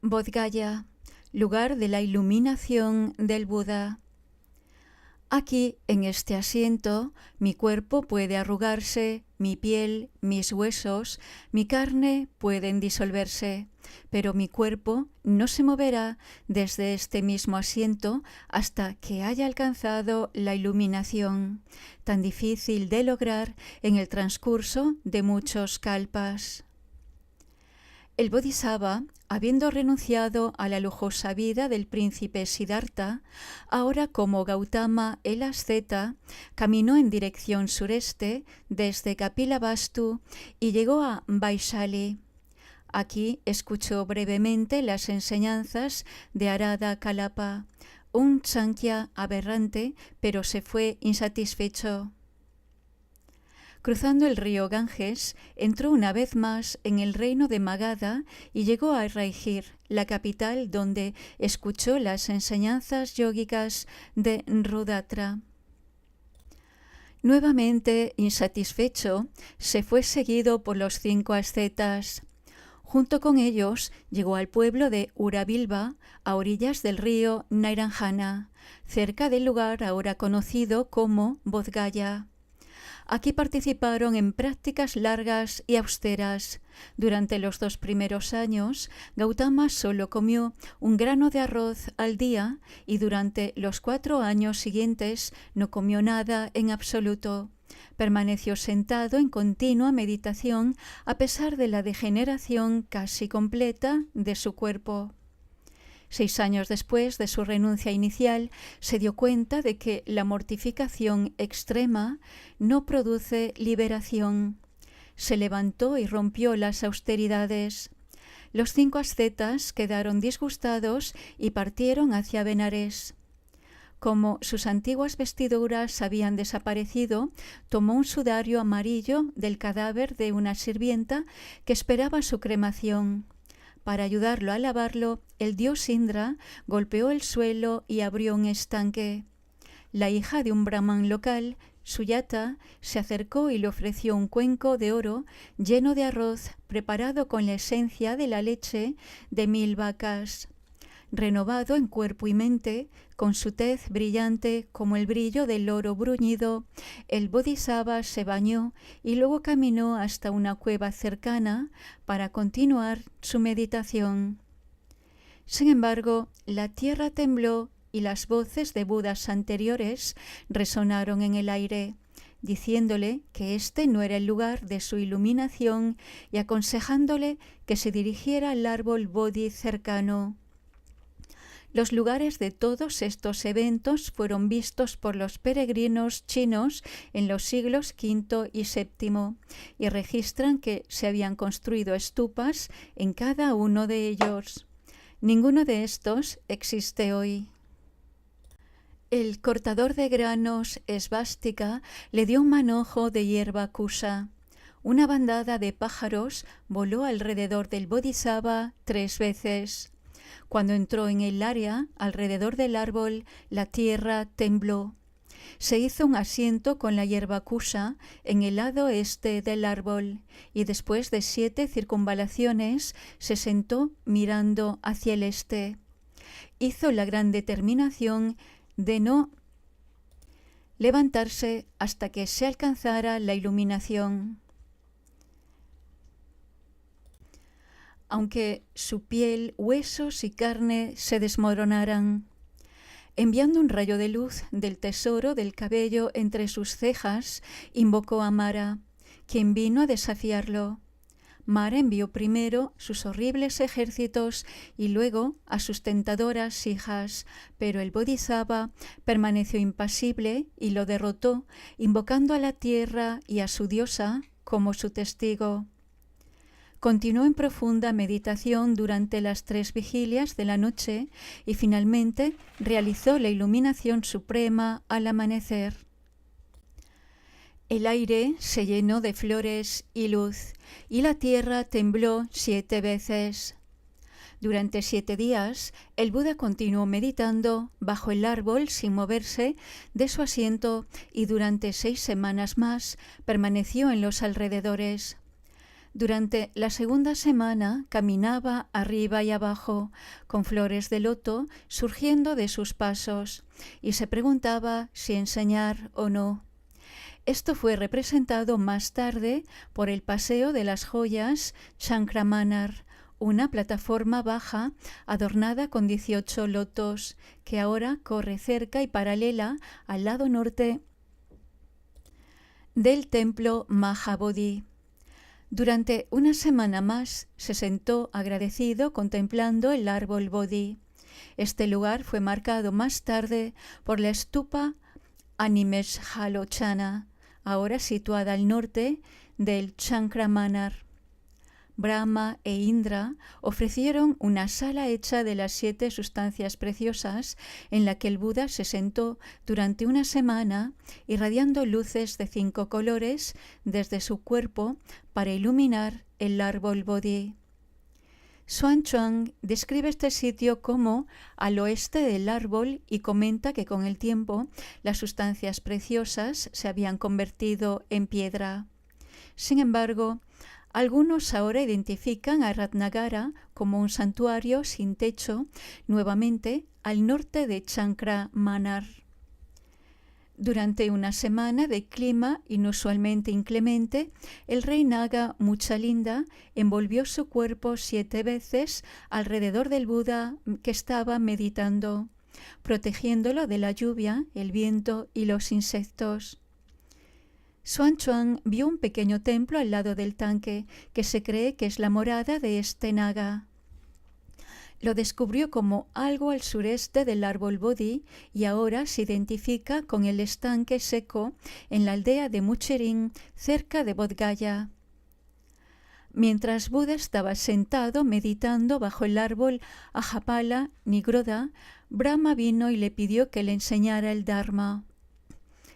Bodh Gaya, lugar de la iluminación del Buda. Aquí, en este asiento, mi cuerpo puede arrugarse, mi piel, mis huesos, mi carne pueden disolverse, pero mi cuerpo no se moverá desde este mismo asiento hasta que haya alcanzado la iluminación, tan difícil de lograr en el transcurso de muchos kalpas. El Bodhisattva, habiendo renunciado a la lujosa vida del príncipe Siddhartha, ahora como Gautama el asceta, caminó en dirección sureste desde Kapilavastu y llegó a Vaishali. Aquí escuchó brevemente las enseñanzas de Arada Kalapa, un Sankhya aberrante, pero se fue insatisfecho. Cruzando el río Ganges, entró una vez más en el reino de Magadha y llegó a Raigir, la capital, donde escuchó las enseñanzas yógicas de Rudatra. Nuevamente insatisfecho, se fue seguido por los 5 ascetas. Junto con ellos llegó al pueblo de Urabilva, a orillas del río Nairanjana, cerca del lugar ahora conocido como Bodh Gaya. Aquí participaron en prácticas largas y austeras. Durante los 2 primeros años, Gautama solo comió un grano de arroz al día y durante los 4 años siguientes no comió nada en absoluto. Permaneció sentado en continua meditación a pesar de la degeneración casi completa de su cuerpo. 6 años después de su renuncia inicial, se dio cuenta de que la mortificación extrema no produce liberación. Se levantó y rompió las austeridades. Los 5 ascetas quedaron disgustados y partieron hacia Benares. Como sus antiguas vestiduras habían desaparecido, tomó un sudario amarillo del cadáver de una sirvienta que esperaba su cremación. Para ayudarlo a lavarlo, el dios Indra golpeó el suelo y abrió un estanque. La hija de un brahman local, Suyata, se acercó y le ofreció un cuenco de oro lleno de arroz preparado con la esencia de la leche de 1000 vacas. Renovado en cuerpo y mente, con su tez brillante como el brillo del oro bruñido, el Bodhisattva se bañó y luego caminó hasta una cueva cercana para continuar su meditación. Sin embargo, la tierra tembló y las voces de Budas anteriores resonaron en el aire, diciéndole que este no era el lugar de su iluminación y aconsejándole que se dirigiera al árbol Bodhi cercano. Los lugares de todos estos eventos fueron vistos por los peregrinos chinos en los siglos V y VII y registran que se habían construido estupas en cada uno de ellos. Ninguno de estos existe hoy. El cortador de granos Svástica le dio un manojo de hierba kusa. Una bandada de pájaros voló alrededor del Bodhisattva 3 veces. Cuando entró en el área alrededor del árbol, la tierra tembló. Se hizo un asiento con la hierba kusa en el lado este del árbol y después de 7 circunvalaciones se sentó mirando hacia el este. Hizo la gran determinación de no levantarse hasta que se alcanzara la iluminación. Aunque su piel, huesos y carne se desmoronaran. Enviando un rayo de luz del tesoro del cabello entre sus cejas, invocó a Mara, quien vino a desafiarlo. Mara envió primero sus horribles ejércitos y luego a sus tentadoras hijas, pero el Bodhisattva permaneció impasible y lo derrotó, invocando a la tierra y a su diosa como su testigo. Continuó en profunda meditación durante las 3 vigilias de la noche y finalmente realizó la iluminación suprema al amanecer. El aire se llenó de flores y luz, y la tierra tembló 7 veces. Durante 7 días, el Buda continuó meditando bajo el árbol sin moverse de su asiento y durante 6 semanas más permaneció en los alrededores. Durante la segunda semana caminaba arriba y abajo, con flores de loto surgiendo de sus pasos, y se preguntaba si enseñar o no. Esto fue representado más tarde por el Paseo de las Joyas Chankramanar, una plataforma baja adornada con 18 lotos, que ahora corre cerca y paralela al lado norte del templo Mahabodhi. Durante una semana más se sentó agradecido contemplando el árbol Bodhi. Este lugar fue marcado más tarde por la stupa Animeshalochana, ahora situada al norte del Chankramanar. Brahma e Indra ofrecieron una sala hecha de las 7 sustancias preciosas en la que el Buda se sentó durante una semana, irradiando luces de 5 colores desde su cuerpo para iluminar el árbol Bodhi. Xuanchuang describe este sitio como al oeste del árbol y comenta que con el tiempo las sustancias preciosas se habían convertido en piedra. Sin embargo, algunos ahora identifican a Ratnagara como un santuario sin techo, nuevamente al norte de Chankramanar. Durante una semana de clima inusualmente inclemente, el rey Naga Muchalinda envolvió su cuerpo 7 veces alrededor del Buda que estaba meditando, protegiéndolo de la lluvia, el viento y los insectos. Xuanchuang vio un pequeño templo al lado del tanque, que se cree que es la morada de este Naga. Lo descubrió como algo al sureste del árbol Bodhi y ahora se identifica con el estanque seco en la aldea de Mucherin, cerca de Bodh Gaya. Mientras Buda estaba sentado meditando bajo el árbol Ajapala Nigroda, Brahma vino y le pidió que le enseñara el Dharma.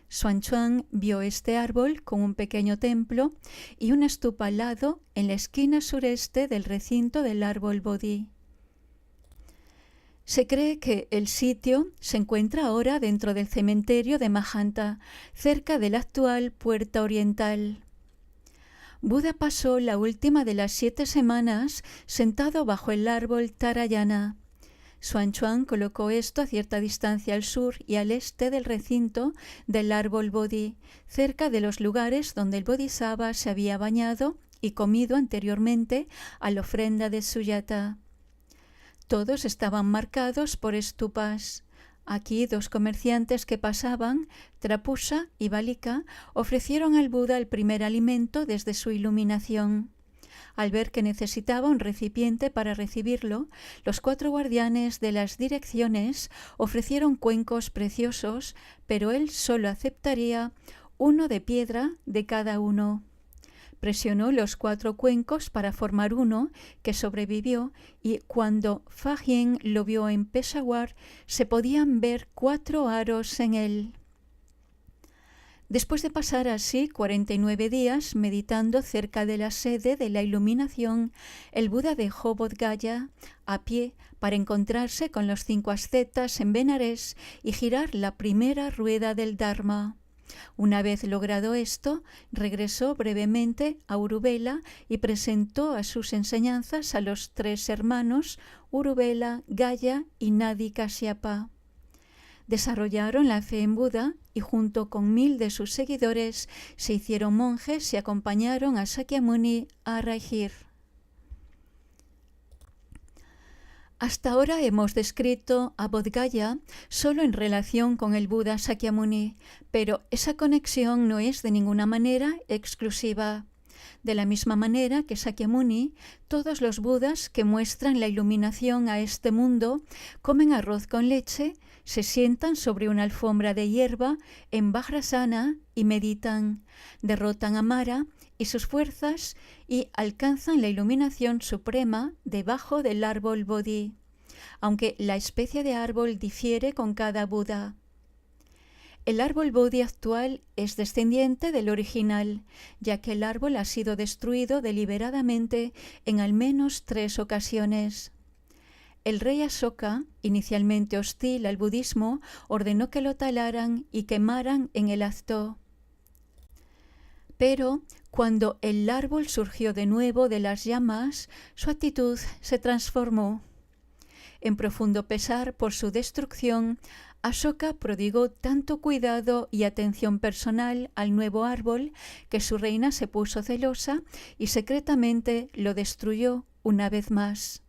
Xuanchuang vio este árbol con un pequeño templo y una stupa al lado en la esquina sureste del recinto del árbol Bodhi. Se cree que el sitio se encuentra ahora dentro del cementerio de Mahanta, cerca de la actual Puerta Oriental. Buda pasó la última de las 7 semanas sentado bajo el árbol Tarayana. Xuanchuang colocó esto a cierta distancia al sur y al este del recinto del árbol Bodhi, cerca de los lugares donde el Bodhisattva se había bañado y comido anteriormente a la ofrenda de Suyata. Todos estaban marcados por estupas. Aquí 2 comerciantes que pasaban, Trapusa y Balika, ofrecieron al Buda el primer alimento desde su iluminación. Al ver que necesitaba un recipiente para recibirlo, los 4 guardianes de las direcciones ofrecieron cuencos preciosos, pero él solo aceptaría 1 de piedra de cada uno. Presionó los 4 cuencos para formar uno que sobrevivió y cuando Fajien lo vio en Peshawar se podían ver 4 aros en él. Después de pasar así 49 días meditando cerca de la sede de la iluminación, el Buda dejó Bodh Gaya a pie para encontrarse con los 5 ascetas en Benares y girar la primera rueda del Dharma. Una vez logrado esto, regresó brevemente a Uruvela y presentó a sus enseñanzas a los 3 hermanos Uruvela, Gaya y Nadi Kashyapa. Desarrollaron la fe en Buda y junto con 1000 de sus seguidores se hicieron monjes y acompañaron a Sakyamuni a Raigir. Hasta ahora hemos descrito a Bodh Gaya solo en relación con el Buda Sakyamuni, pero esa conexión no es de ninguna manera exclusiva. De la misma manera que Sakyamuni, todos los Budas que muestran la iluminación a este mundo comen arroz con leche, se sientan sobre una alfombra de hierba en Vajrasana y meditan, derrotan a Mara y sus fuerzas y alcanzan la iluminación suprema debajo del árbol Bodhi, aunque la especie de árbol difiere con cada Buda. El árbol Bodhi actual es descendiente del original, ya que el árbol ha sido destruido deliberadamente en al menos 3 ocasiones. El rey Asoka, inicialmente hostil al budismo, ordenó que lo talaran y quemaran en el acto. Pero cuando el árbol surgió de nuevo de las llamas, su actitud se transformó. En profundo pesar por su destrucción, Ashoka prodigó tanto cuidado y atención personal al nuevo árbol que su reina se puso celosa y secretamente lo destruyó una vez más.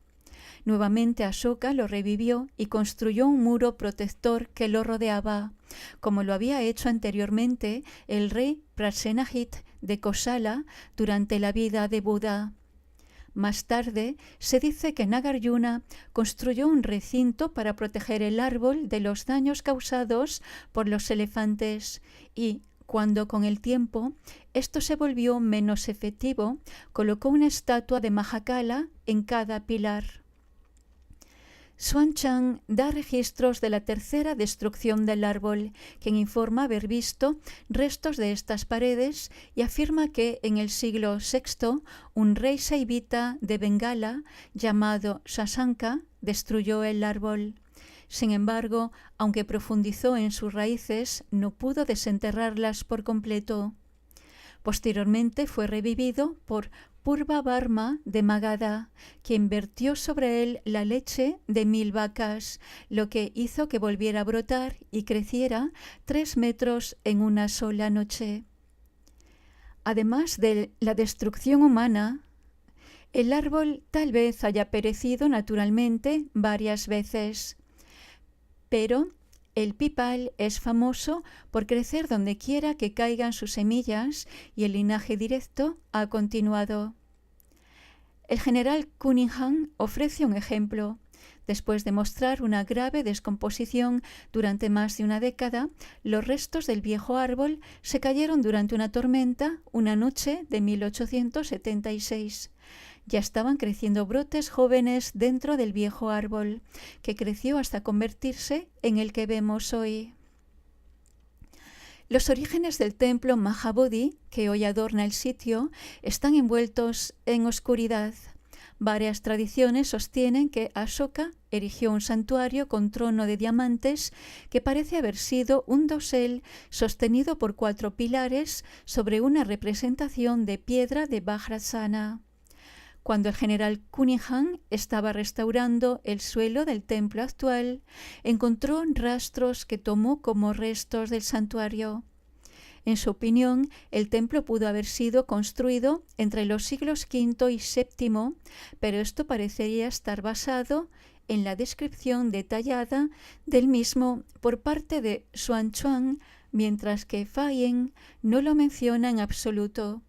Nuevamente Ashoka lo revivió y construyó un muro protector que lo rodeaba, como lo había hecho anteriormente el rey Prasenajit de Kosala durante la vida de Buda. Más tarde, se dice que Nagarjuna construyó un recinto para proteger el árbol de los daños causados por los elefantes y, cuando con el tiempo esto se volvió menos efectivo, colocó una estatua de Mahakala en cada pilar. Xuanzang da registros de la tercera destrucción del árbol, quien informa haber visto restos de estas paredes y afirma que en el siglo VI un rey saivita de Bengala llamado Sasanka destruyó el árbol. Sin embargo, aunque profundizó en sus raíces, no pudo desenterrarlas por completo. Posteriormente fue revivido por Purva-Varma de Magadha, quien vertió sobre él la leche de 1000 vacas, lo que hizo que volviera a brotar y creciera 3 metros en una sola noche. Además de la destrucción humana, el árbol tal vez haya perecido naturalmente varias veces, pero el pipal es famoso por crecer donde quiera que caigan sus semillas y el linaje directo ha continuado. El general Cunningham ofrece un ejemplo. Después de mostrar una grave descomposición durante más de una década, los restos del viejo árbol se cayeron durante una tormenta una noche de 1876. Ya estaban creciendo brotes jóvenes dentro del viejo árbol, que creció hasta convertirse en el que vemos hoy. Los orígenes del templo Mahabodhi, que hoy adorna el sitio, están envueltos en oscuridad. Varias tradiciones sostienen que Ashoka erigió un santuario con trono de diamantes que parece haber sido un dosel sostenido por 4 pilares sobre una representación de piedra de Vajrasana. Cuando el general Cunningham estaba restaurando el suelo del templo actual, encontró rastros que tomó como restos del santuario. En su opinión, el templo pudo haber sido construido entre los siglos V y VII, pero esto parecería estar basado en la descripción detallada del mismo por parte de Xuanzang, mientras que Fayen no lo menciona en absoluto.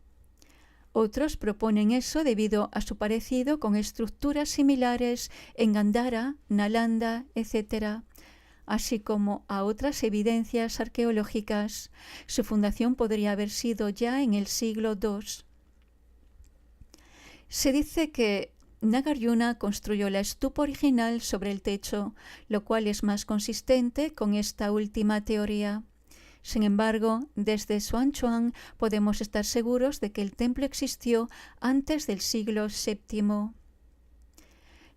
Otros proponen eso debido a su parecido con estructuras similares en Gandhara, Nalanda, etc., así como a otras evidencias arqueológicas. Su fundación podría haber sido ya en el siglo II. Se dice que Nagarjuna construyó la estupa original sobre el techo, lo cual es más consistente con esta última teoría. Sin embargo, desde Xuanzang podemos estar seguros de que el templo existió antes del siglo VII.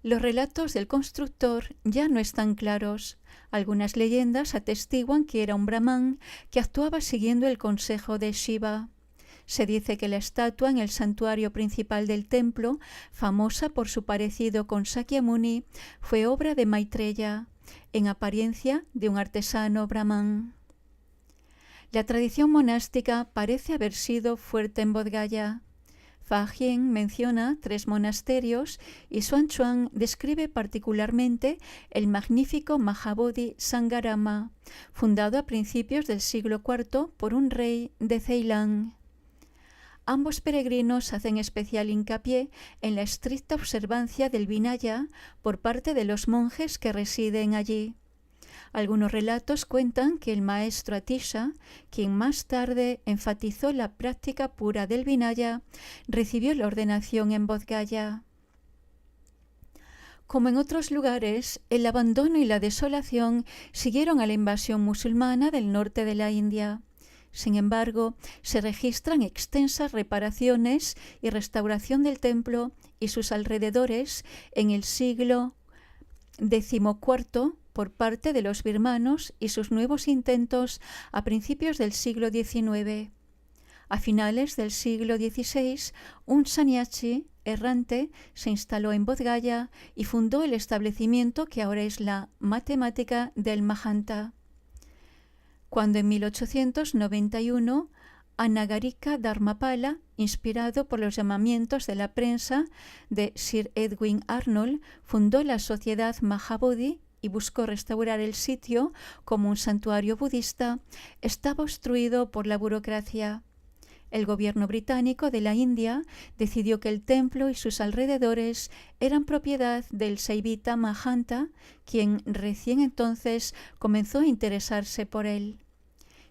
Los relatos del constructor ya no están claros. Algunas leyendas atestiguan que era un brahmán que actuaba siguiendo el consejo de Shiva. Se dice que la estatua en el santuario principal del templo, famosa por su parecido con Sakyamuni, fue obra de Maitreya, en apariencia de un artesano brahmán. La tradición monástica parece haber sido fuerte en Bodh Gaya. Fa Hien menciona 3 monasterios y Xuanzang describe particularmente el magnífico Mahabodhi Sangarama, fundado a principios del siglo IV por un rey de Ceilán. Ambos peregrinos hacen especial hincapié en la estricta observancia del Vinaya por parte de los monjes que residen allí. Algunos relatos cuentan que el maestro Atisha, quien más tarde enfatizó la práctica pura del Vinaya, recibió la ordenación en Bodh Gaya. Como en otros lugares, el abandono y la desolación siguieron a la invasión musulmana del norte de la India. Sin embargo, se registran extensas reparaciones y restauración del templo y sus alrededores en el siglo XIV por parte de los birmanos y sus nuevos intentos a principios del siglo XIX. A finales del siglo XVI, un sannyasi errante se instaló en Bodh Gaya y fundó el establecimiento que ahora es la Matemática del Mahanta. Cuando en 1891 Anagarika Dharmapala, inspirado por los llamamientos de la prensa de Sir Edwin Arnold, fundó la Sociedad Mahabodhi y buscó restaurar el sitio como un santuario budista, estaba obstruido por la burocracia. El gobierno británico de la India decidió que el templo y sus alrededores eran propiedad del Saivita Mahanta, quien recién entonces comenzó a interesarse por él.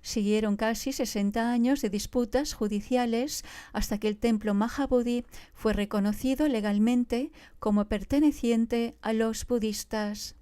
Siguieron casi 60 años de disputas judiciales hasta que el templo Mahabodhi fue reconocido legalmente como perteneciente a los budistas.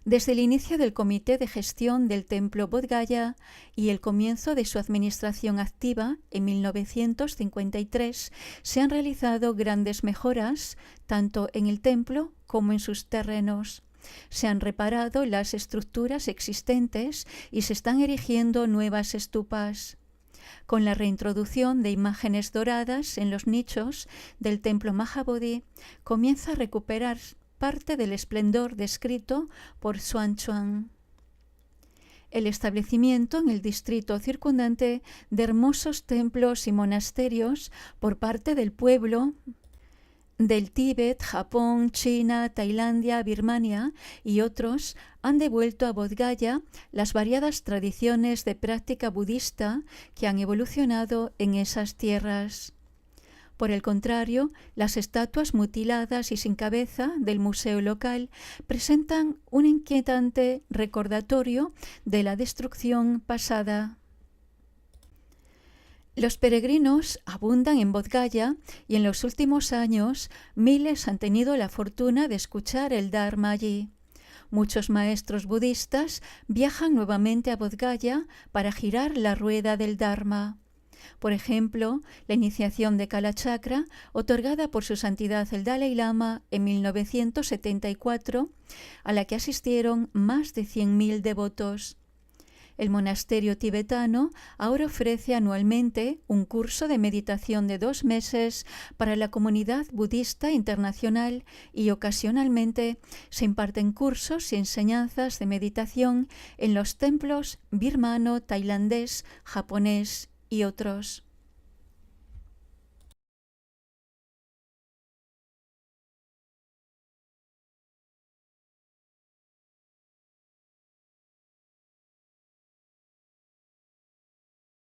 Desde el inicio del Comité de Gestión del Templo Bodh Gaya y el comienzo de su administración activa en 1953, se han realizado grandes mejoras tanto en el templo como en sus terrenos. Se han reparado las estructuras existentes y se están erigiendo nuevas estupas. Con la reintroducción de imágenes doradas en los nichos del templo Mahabodhi, comienza a recuperar parte del esplendor descrito por Xuanzang. El establecimiento en el distrito circundante de hermosos templos y monasterios por parte del pueblo del Tíbet, Japón, China, Tailandia, Birmania y otros han devuelto a Bodh Gaya las variadas tradiciones de práctica budista que han evolucionado en esas tierras. Por el contrario, las estatuas mutiladas y sin cabeza del museo local presentan un inquietante recordatorio de la destrucción pasada. Los peregrinos abundan en Bodh Gaya y en los últimos años miles han tenido la fortuna de escuchar el Dharma allí. Muchos maestros budistas viajan nuevamente a Bodh Gaya para girar la rueda del Dharma. Por ejemplo, la iniciación de Kalachakra, otorgada por su santidad el Dalai Lama en 1974, a la que asistieron más de 100.000 devotos. El monasterio tibetano ahora ofrece anualmente un curso de meditación de 2 meses para la comunidad budista internacional y ocasionalmente se imparten cursos y enseñanzas de meditación en los templos birmano, tailandés, japonés y otros.